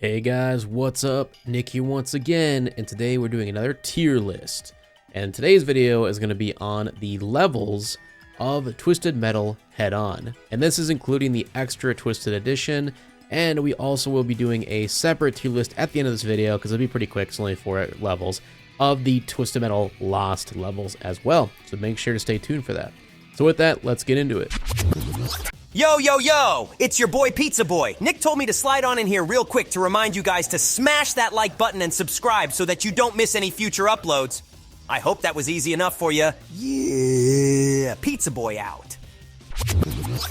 Hey guys, what's up? Nick here once again, and today we're doing another tier list. And today's video is going to be on the levels of Twisted Metal Head-On. And this is including the extra Twisted Edition, and we also will be doing a separate tier list at the end of this video, because it'll be pretty quick, it's only 4 levels, of the Twisted Metal Lost levels as well. So make sure to stay tuned for that. So with that, let's get into it. Yo, yo, yo! It's your boy Pizza Boy. Nick told me to slide on in here real quick to remind you guys to smash that like button and subscribe so that you don't miss any future uploads. I hope that was easy enough for you. Yeah, Pizza Boy out.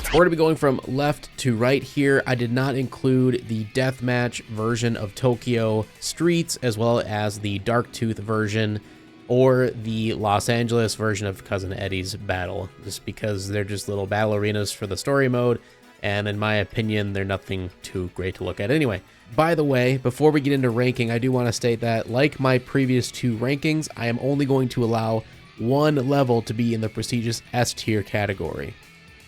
We're going to be going from left to right here. I did not include the deathmatch version of Tokyo Streets as well as the Dark Tooth version or the Los Angeles version of Cousin Eddie's Battle, just because they're just little battle arenas for the story mode, and in my opinion, they're nothing too great to look at anyway. By the way, before we get into ranking, I do want to state that, like my previous 2 rankings, I am only going to allow 1 level to be in the prestigious S tier category.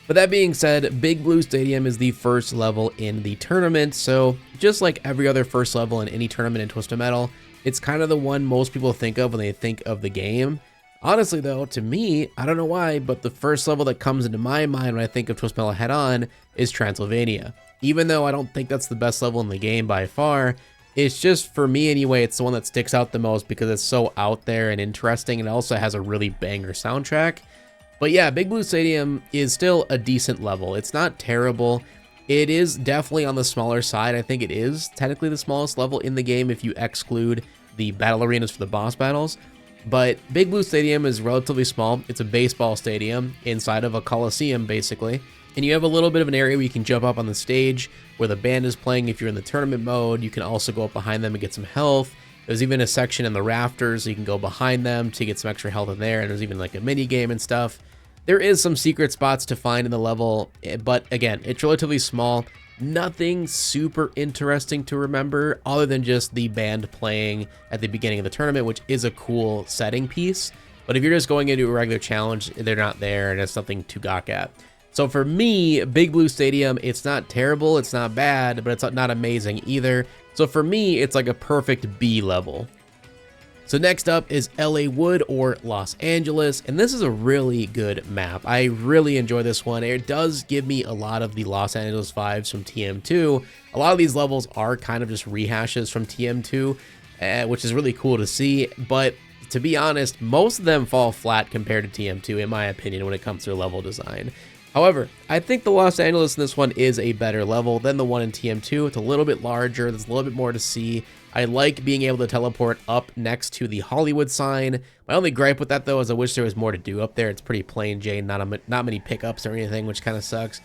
But that being said, Big Blue Stadium is the first level in the tournament, so just like every other first level in any tournament in Twisted Metal, it's kind of the one most people think of when they think of the game. Honestly though, to me, I don't know why, but the first level that comes into my mind when I think of Twisted Metal Head-On is Transylvania. Even though I don't think that's the best level in the game by far, it's just, for me anyway, it's the one that sticks out the most because it's so out there and interesting, and it also has a really banger soundtrack. But yeah, Big Blue Stadium is still a decent level. It's not terrible. It is definitely on the smaller side. I think it is technically the smallest level in the game if you exclude the battle arenas for the boss battles. But Big Blue Stadium is relatively small. It's a baseball stadium inside of a coliseum, basically. And you have a little bit of an area where you can jump up on the stage where the band is playing if you're in the tournament mode. You can also go up behind them and get some health. There's even a section in the rafters so you can go behind them to get some extra health in there. And there's even like a mini game and stuff. There is some secret spots to find in the level, but again, it's relatively small. Nothing super interesting to remember other than just the band playing at the beginning of the tournament, which is a cool setting piece. But if you're just going into a regular challenge, they're not there and it's nothing to gawk at. So for me, Big Blue Stadium, it's not terrible, it's not bad, but it's not amazing either. So for me, it's like a perfect B level. So next up is LA Wood or Los Angeles, and this is a really good map. I really enjoy this one. It does give me a lot of the Los Angeles vibes from TM2. A lot of these levels are kind of just rehashes from TM2, which is really cool to see, but to be honest, most of them fall flat compared to TM2 in my opinion when it comes to level design. However, I think the Los Angeles in this one is a better level than the one in TM2. It's a little bit larger, there's a little bit more to see. I like being able to teleport up next to the Hollywood sign. My only gripe with that though is I wish there was more to do up there. It's pretty plain Jane, not many pickups or anything, which kind of sucks.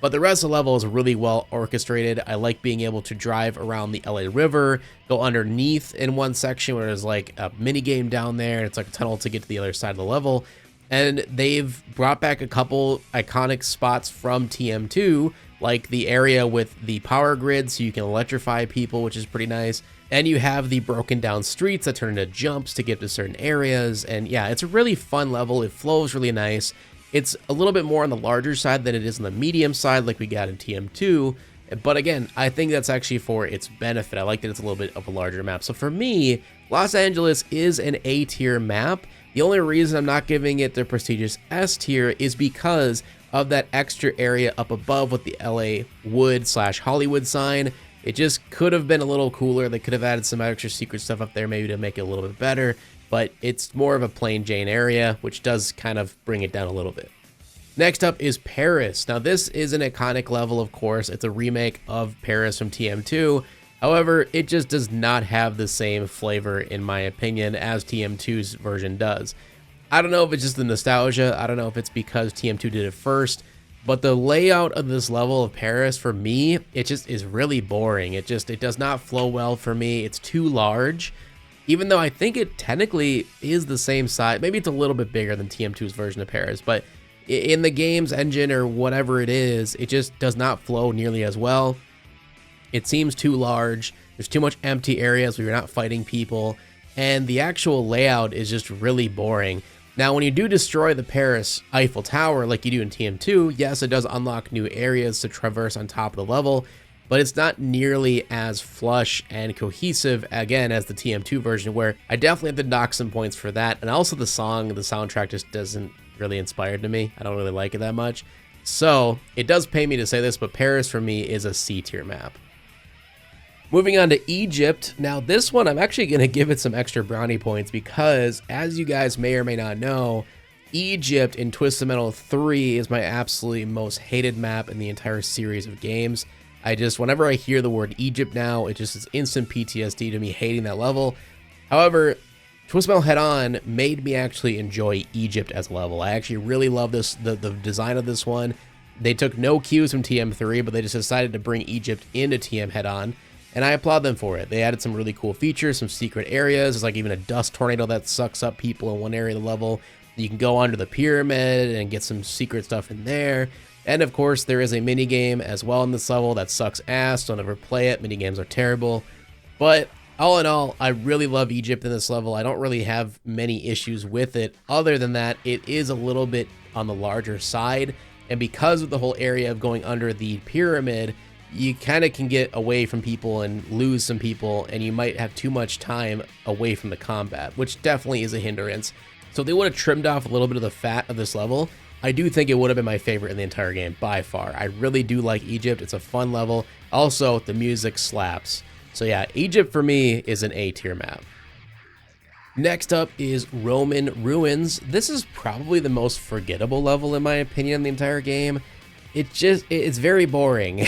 But the rest of the level is really well orchestrated. I like being able to drive around the LA River, go underneath in one section where there's like a mini game down there. It's like a tunnel to get to the other side of the level. And they've brought back a couple iconic spots from TM2, like the area with the power grid so you can electrify people, which is pretty nice. And you have the broken down streets that turn into jumps to get to certain areas. And yeah, it's a really fun level. It flows really nice. It's a little bit more on the larger side than it is on the medium side like we got in TM2. But again, I think that's actually for its benefit. I like that it's a little bit of a larger map. So for me, Los Angeles is an A tier map. The only reason I'm not giving it the prestigious S tier is because of that extra area up above with the LA Wood / Hollywood sign. It just could have been a little cooler. They could have added some extra secret stuff up there maybe to make it a little bit better, but it's more of a plain Jane area, which does kind of bring it down a little bit. Next up is Paris. Now this is an iconic level, of course. It's a remake of Paris from TM2. However, it just does not have the same flavor, in my opinion, as TM2's version does. I don't know if it's just the nostalgia. I don't know if it's because TM2 did it first. But the layout of this level of Paris, for me, it just is really boring. It does not flow well for me. It's too large, even though I think it technically is the same size. Maybe it's a little bit bigger than TM2's version of Paris, but in the game's engine or whatever it is, it just does not flow nearly as well. It seems too large. There's too much empty areas where you're not fighting people, and the actual layout is just really boring. Now, when you do destroy the Paris Eiffel Tower like you do in TM2, yes, it does unlock new areas to traverse on top of the level, but it's not nearly as flush and cohesive, again, as the TM2 version, where I definitely have to knock some points for that. And also the soundtrack just doesn't really inspire to me. I don't really like it that much. So it does pay me to say this, but Paris for me is a C tier map. Moving on to Egypt. Now this one, I'm actually going to give it some extra brownie points because, as you guys may or may not know, Egypt in Twisted Metal 3 is my absolutely most hated map in the entire series of games. Whenever I hear the word Egypt now, it just is instant PTSD to me hating that level. However, Twisted Metal Head On made me actually enjoy Egypt as a level. I actually really love this, the design of this one. They took no cues from TM3, but they just decided to bring Egypt into TM Head On, and I applaud them for it. They added some really cool features, some secret areas. There's like even a dust tornado that sucks up people in one area of the level. You can go under the pyramid and get some secret stuff in there. And of course, there is a minigame as well in this level that sucks ass. Don't ever play it. Minigames are terrible. But all in all, I really love Egypt in this level. I don't really have many issues with it. Other than that, it is a little bit on the larger side. And because of the whole area of going under the pyramid, you kind of can get away from people and lose some people. And you might have too much time away from the combat, which definitely is a hindrance. So if they would have trimmed off a little bit of the fat of this level, I do think it would have been my favorite in the entire game by far. I really do like Egypt. It's a fun level. Also, the music slaps. So yeah, Egypt for me is an A tier map. Next up is Roman Ruins. This is probably the most forgettable level in my opinion in the entire game. It's very boring.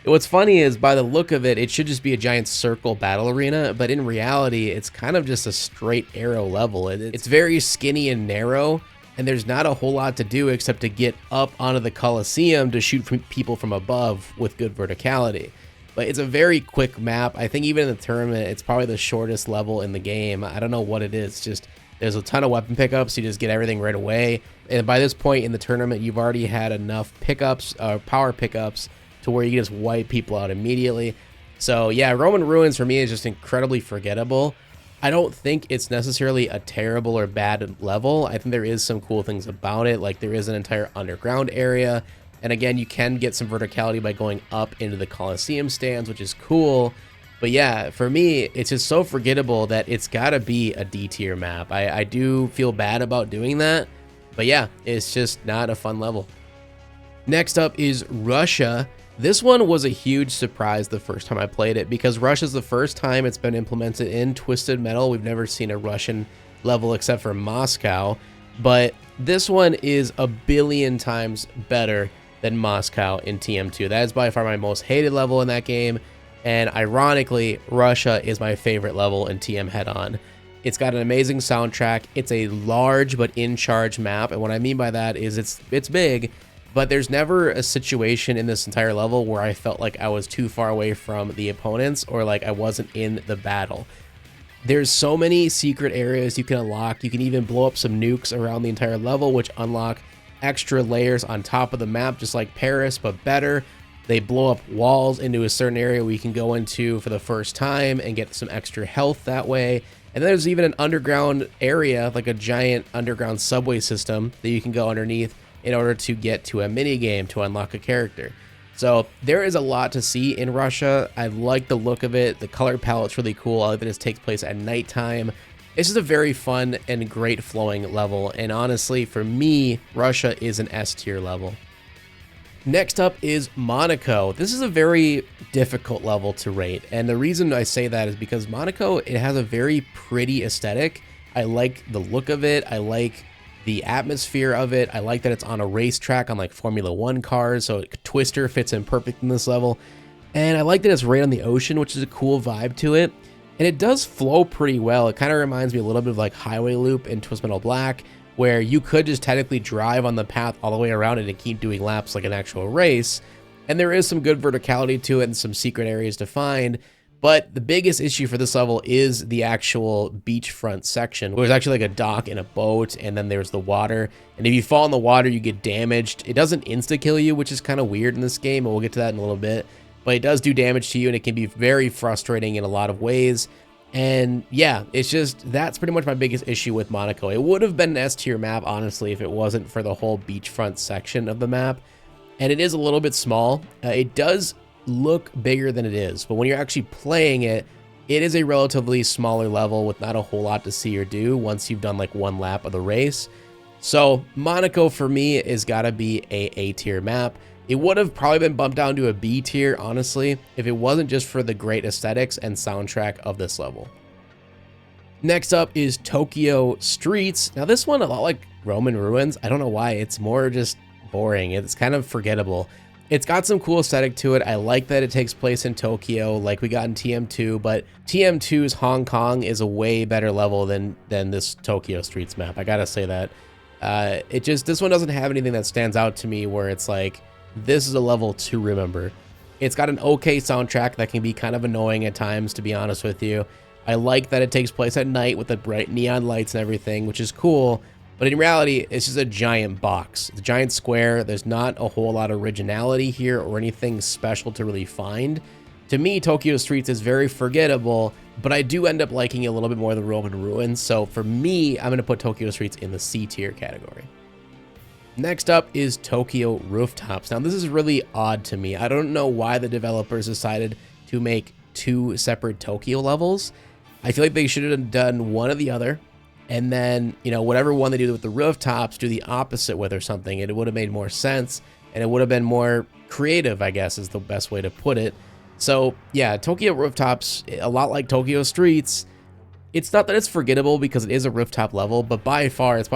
What's funny is, by the look of it, it should just be a giant circle battle arena, but in reality, it's kind of just a straight arrow level. It's very skinny and narrow, and there's not a whole lot to do except to get up onto the Colosseum to shoot people from above with good verticality. But it's a very quick map. I think even in the tournament, it's probably the shortest level in the game. I don't know what it is. Just there's a ton of weapon pickups. You just get everything right away. And by this point in the tournament, you've already had enough pickups, power pickups, to where you can just wipe people out immediately. So yeah, Roman Ruins for me is just incredibly forgettable. I don't think it's necessarily a terrible or bad level. I think there is some cool things about it. Like there is an entire underground area. And again, you can get some verticality by going up into the Colosseum stands, which is cool. But yeah, for me, it's just so forgettable that it's gotta be a D tier map. I do feel bad about doing that. But yeah, it's just not a fun level. Next up is Russia. This one was a huge surprise the first time I played it, because Russia's the first time it's been implemented in Twisted Metal. We've never seen a Russian level except for Moscow, but this one is a billion times better than Moscow in TM2. That is by far my most hated level in that game, and ironically, Russia is my favorite level in TM Head-On. It's got an amazing soundtrack. It's a large but in-charge map, and what I mean by that is it's big, but there's never a situation in this entire level where I felt like I was too far away from the opponents or like I wasn't in the battle. There's so many secret areas you can unlock. You can even blow up some nukes around the entire level, which unlock extra layers on top of the map, just like Paris, but better. They blow up walls into a certain area where you can go into for the first time and get some extra health that way. And there's even an underground area, like a giant underground subway system that you can go underneath in order to get to a mini game to unlock a character. So there is a lot to see in Russia. I like the look of it. The color palette's really cool. All of it takes place at nighttime. It's just a very fun and great flowing level. And honestly, for me, Russia is an S tier level. Next up is Monaco. This is a very difficult level to rate. And the reason I say that is because Monaco, it has a very pretty aesthetic. I like the look of it. I like the atmosphere of it. I like that it's on a racetrack on like Formula 1 cars, so Twister fits in perfect in this level. And I like that it's right on the ocean, which is a cool vibe to it. And it does flow pretty well. It kind of reminds me a little bit of like Highway Loop in Twisted Metal Black, where you could just technically drive on the path all the way around it and keep doing laps like an actual race. And there is some good verticality to it and some secret areas to find. But the biggest issue for this level is the actual beachfront section, where there's actually like a dock and a boat, and then there's the water. And if you fall in the water, you get damaged. It doesn't insta-kill you, which is kind of weird in this game, and we'll get to that in a little bit. But it does do damage to you, and it can be very frustrating in a lot of ways. And yeah, it's just, that's pretty much my biggest issue with Monaco. It would have been an S tier map, honestly, if it wasn't for the whole beachfront section of the map. And it is a little bit small. It does look bigger than it is, but when you're actually playing it, it is a relatively smaller level with not a whole lot to see or do once you've done like one lap of the race. So Monaco for me is gotta be a tier map. It would have probably been bumped down to a B tier, honestly, if it wasn't just for the great aesthetics and soundtrack of this level. Next up is Tokyo Streets. Now this one, a lot like Roman Ruins. I don't know why, it's more just boring. It's kind of forgettable. It's got some cool aesthetic to it. I like that it takes place in Tokyo like we got in TM2, but TM2's Hong Kong is a way better level than this Tokyo Streets map. I gotta say that. This one doesn't have anything that stands out to me where it's like, this is a level to remember. It's got an okay soundtrack that can be kind of annoying at times, to be honest with you. I like that it takes place at night with the bright neon lights and everything, which is cool. But in reality, it's just a giant box. It's a giant square. There's not a whole lot of originality here or anything special to really find. To me, Tokyo Streets is very forgettable, but I do end up liking it a little bit more than Roman Ruins. So for me, I'm going to put Tokyo Streets in the C tier category. Next up is Tokyo Rooftops. Now, this is really odd to me. I don't know why the developers decided to make two separate Tokyo levels. I feel like they should have done one or the other. And then, you know, whatever one they do with the rooftops, do the opposite with or something. It would have made more sense, and it would have been more creative, I guess, is the best way to put it. So, yeah, Tokyo Rooftops, a lot like Tokyo Streets. It's not that it's forgettable because it is a rooftop level, but by far, it's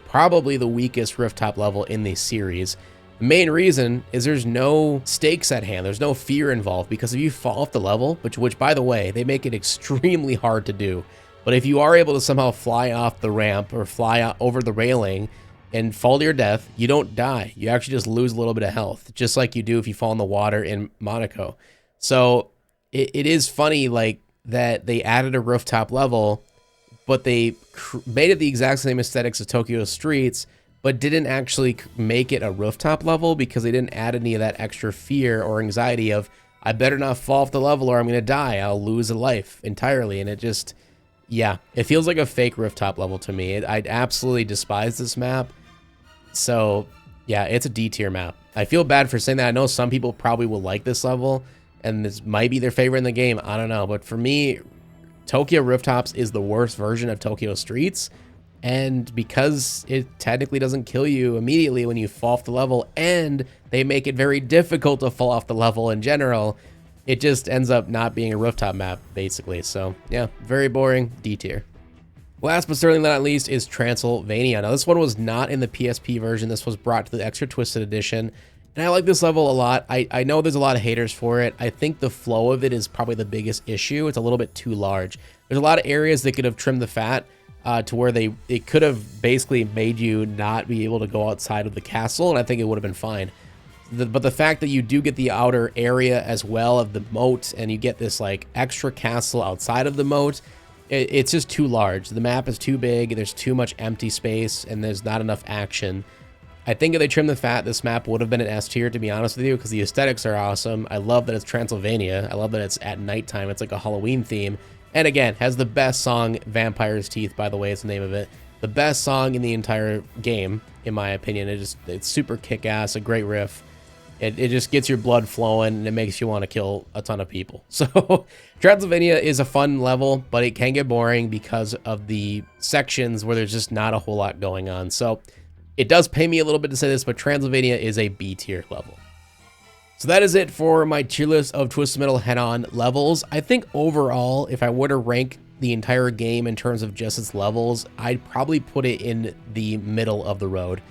probably the weakest rooftop level in the series. The main reason is there's no stakes at hand. There's no fear involved, because if you fall off the level, which by the way, they make it extremely hard to do. But if you are able to somehow fly off the ramp or fly over the railing and fall to your death, you don't die. You actually just lose a little bit of health, just like you do if you fall in the water in Monaco. So it is funny like that they added a rooftop level, but they made it the exact same aesthetics of Tokyo Streets, but didn't actually make it a rooftop level because they didn't add any of that extra fear or anxiety of, I better not fall off the level or I'm going to die. I'll lose a life entirely. And it just... yeah, it feels like a fake rooftop level to me. I absolutely despise this map. So, yeah, it's a D tier map. I feel bad for saying that. I know some people probably will like this level, and this might be their favorite in the game. I don't know. But for me, Tokyo Rooftops is the worst version of Tokyo Streets. And because it technically doesn't kill you immediately when you fall off the level, and they make it very difficult to fall off the level in general, it just ends up not being a rooftop map, basically. So, yeah, very boring, D tier. Last but certainly not least is Transylvania. Now, this one was not in the PSP version. This was brought to the Extra Twisted Edition. And I like this level a lot. I know there's a lot of haters for it. I think the flow of it is probably the biggest issue. It's a little bit too large. There's a lot of areas they could have trimmed the fat to where it could have basically made you not be able to go outside of the castle, and I think it would have been fine. But the fact that you do get the outer area as well of the moat, and you get this like extra castle outside of the moat, it's just too large. The map is too big, there's too much empty space, and there's not enough action. I think if they trimmed the fat, this map would have been an S tier, to be honest with you, because the aesthetics are awesome. I love that it's Transylvania. I love that it's at nighttime. It's like a Halloween theme. And again, has the best song, Vampire's Teeth, by the way, is the name of it. The best song in the entire game, in my opinion. It's super kick-ass, a great riff. It just gets your blood flowing, and it makes you want to kill a ton of people. So Transylvania is a fun level, but it can get boring because of the sections where there's just not a whole lot going on. So it does pay me a little bit to say this, but Transylvania is a B tier level. So that is it for my tier list of Twisted Metal head-on levels. I think overall, if I were to rank the entire game in terms of just its levels, I'd probably put it in the middle of the road.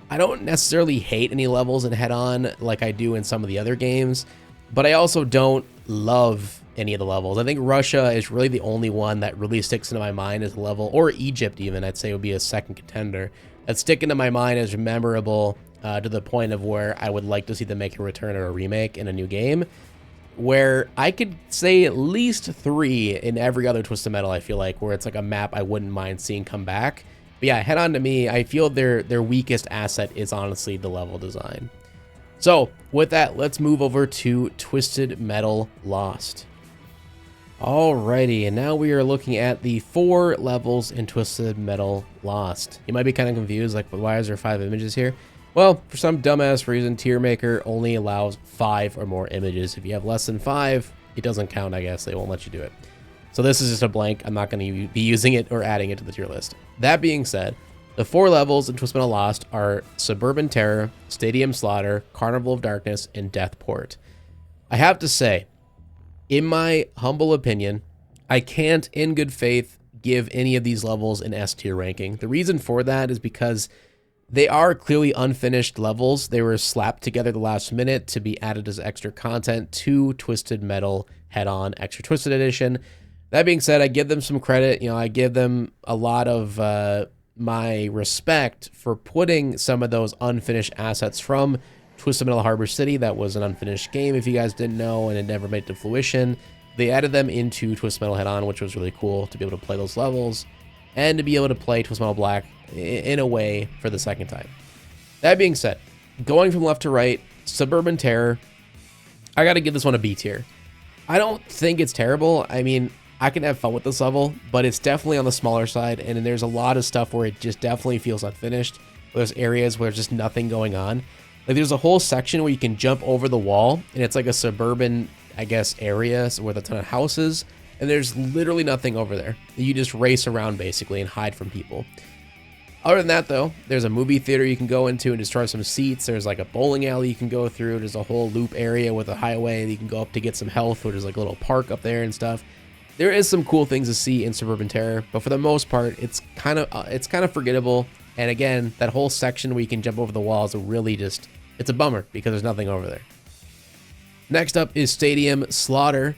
I don't necessarily hate any levels in head-on like I do in some of the other games, but I also don't love any of the levels. I think Russia is really the only one that really sticks into my mind as a level, or Egypt even, I'd say would be a second contender, that stick into my mind as memorable to the point of where I would like to see them make a return or a remake in a new game, where I could say at least 3 in every other Twisted Metal, I feel like, where it's like a map I wouldn't mind seeing come back. But yeah, head on to me, I feel their weakest asset is honestly the level design. So with that, let's move over to Twisted Metal Lost. Alrighty, and now we are looking at the 4 levels in Twisted Metal Lost. You might be kind of confused, like, why is there 5 images here? Well, for some dumbass reason, Tier Maker only allows 5 or more images. If you have less than 5, it doesn't count, I guess. They won't let you do it. So this is just a blank. I'm not going to be using it or adding it to the tier list. That being said, the 4 levels in Twist Metal Lost are Suburban Terror, Stadium Slaughter, Carnival of Darkness, and Deathport. I have to say, in my humble opinion, I can't, in good faith, give any of these levels an S tier ranking. The reason for that is because they are clearly unfinished levels. They were slapped together the last minute to be added as extra content to Twisted Metal Head-On Extra Twisted Edition. That being said, I give them some credit. You know, I give them a lot of my respect for putting some of those unfinished assets from Twisted Metal Harbor City. That was an unfinished game, if you guys didn't know, and it never made it to fruition. They added them into Twisted Metal Head-On, which was really cool to be able to play those levels and to be able to play Twisted Metal Black in a way for the second time. That being said, going from left to right, Suburban Terror, I got to give this one a B tier. I don't think it's terrible. I mean, I can have fun with this level, but it's definitely on the smaller side, and there's a lot of stuff where it just definitely feels unfinished. There's areas where there's just nothing going on. Like, there's a whole section where you can jump over the wall, and it's like a suburban, I guess, area with a ton of houses, and there's literally nothing over there. You just race around, basically, and hide from people. Other than that, though, there's a movie theater you can go into and destroy some seats. There's like a bowling alley you can go through. There's a whole loop area with a highway that you can go up to get some health, where there's like a little park up there and stuff. There is some cool things to see in Suburban Terror, but for the most part, it's kind of forgettable. And again, that whole section where you can jump over the walls is really just, it's a bummer because there's nothing over there. Next up is Stadium Slaughter.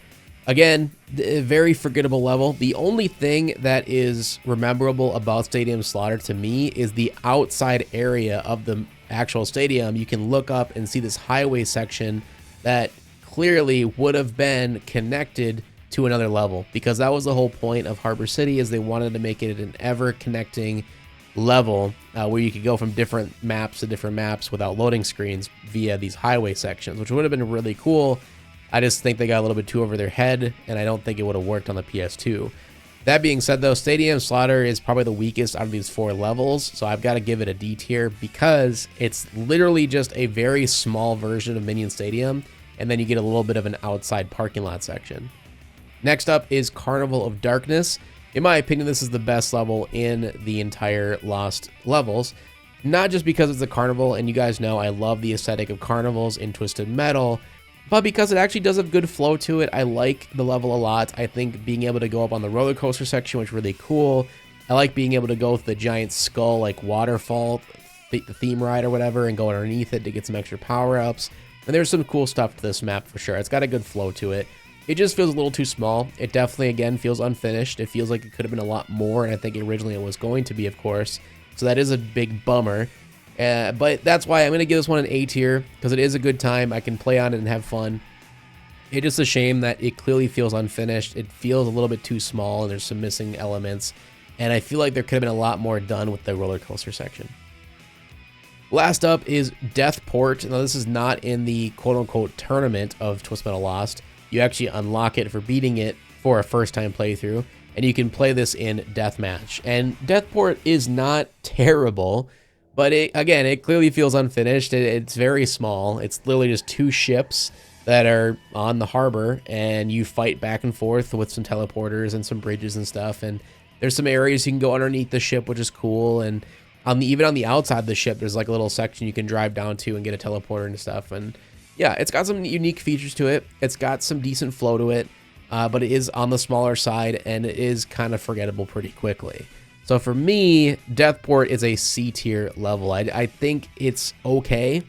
Again, a very forgettable level. The only thing that is rememberable about Stadium Slaughter to me is the outside area of the actual stadium. You can look up and see this highway section that clearly would have been connected to another level, because that was the whole point of Harbor City, is they wanted to make it an ever connecting level where you could go from different maps to different maps without loading screens via these highway sections, which would have been really cool. I just think they got a little bit too over their head, and I don't think it would have worked on the PS2. That being said, though, Stadium Slaughter is probably the weakest out of these 4 levels, so I've got to give it a D tier because it's literally just a very small version of Minion Stadium, and then you get a little bit of an outside parking lot section. Next up is Carnival of Darkness. In my opinion, this is the best level in the entire Lost levels. Not just because it's a carnival, and you guys know I love the aesthetic of carnivals in Twisted Metal, but because it actually does have good flow to it. I like the level a lot. I think being able to go up on the roller coaster section was really cool. I like being able to go with the giant skull, like waterfall, the theme ride or whatever, and go underneath it to get some extra power-ups. And there's some cool stuff to this map for sure. It's got a good flow to it. It just feels a little too small. It definitely, again, feels unfinished. It feels like it could have been a lot more, and I think originally it was going to be, of course. So that is a big bummer. But that's why I'm going to give this one an A tier, because it is a good time. I can play on it and have fun. It's just a shame that it clearly feels unfinished. It feels a little bit too small, and there's some missing elements. And I feel like there could have been a lot more done with the roller coaster section. Last up is Deathport. Now, this is not in the quote-unquote tournament of Twist Metal Lost. You actually unlock it for beating it for a first-time playthrough, and you can play this in Deathmatch. And Deathport is not terrible, but again, it clearly feels unfinished. It's very small. It's literally just 2 ships that are on the harbor, and you fight back and forth with some teleporters and some bridges and stuff. And there's some areas you can go underneath the ship, which is cool. And even on the outside of the ship, there's like a little section you can drive down to and get a teleporter and stuff. And yeah, it's got some unique features to it. It's got some decent flow to it, but it is on the smaller side, and it is kind of forgettable pretty quickly. So for me, Deathport is a C tier level. I think it's okay,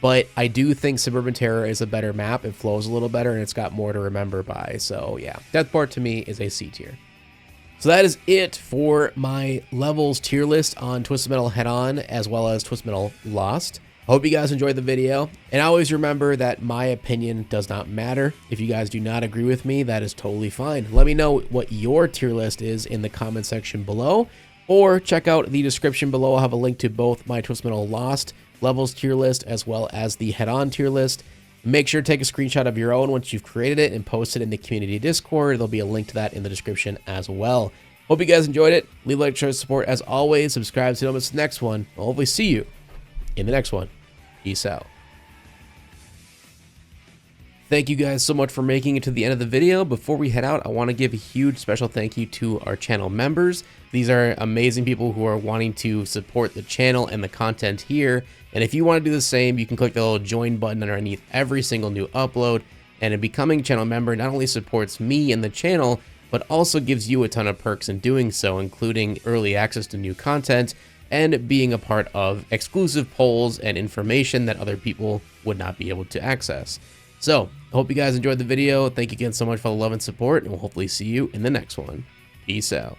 but I do think Suburban Terror is a better map. It flows a little better, and it's got more to remember by. So yeah, Deathport to me is a C tier. So that is it for my levels tier list on Twisted Metal Head-On, as well as Twisted Metal Lost. Hope you guys enjoyed the video, and always remember that my opinion does not matter. If you guys do not agree with me, that is totally fine. Let me know what your tier list is in the comment section below, or check out the description below. I'll have a link to both my Twisted Metal Lost levels tier list as well as the Head-On tier list. Make sure to take a screenshot of your own once you've created it and post it in the community Discord. There'll be a link to that in the description as well. Hope you guys enjoyed it. Leave a like, share, support as always. Subscribe so you don't miss the next one. I'll hopefully see you in the next one. Peace out. Thank you guys so much for making it to the end of the video. Before we head out, I want to give a huge special thank you to our channel members. These are amazing people who are wanting to support the channel and the content here. And if you want to do the same, you can click the little join button underneath every single new upload. And in becoming a channel member not only supports me and the channel, but also gives you a ton of perks in doing so, including early access to new content and being a part of exclusive polls and information that other people would not be able to access. So, I hope you guys enjoyed the video. Thank you again so much for the love and support, and we'll hopefully see you in the next one. Peace out.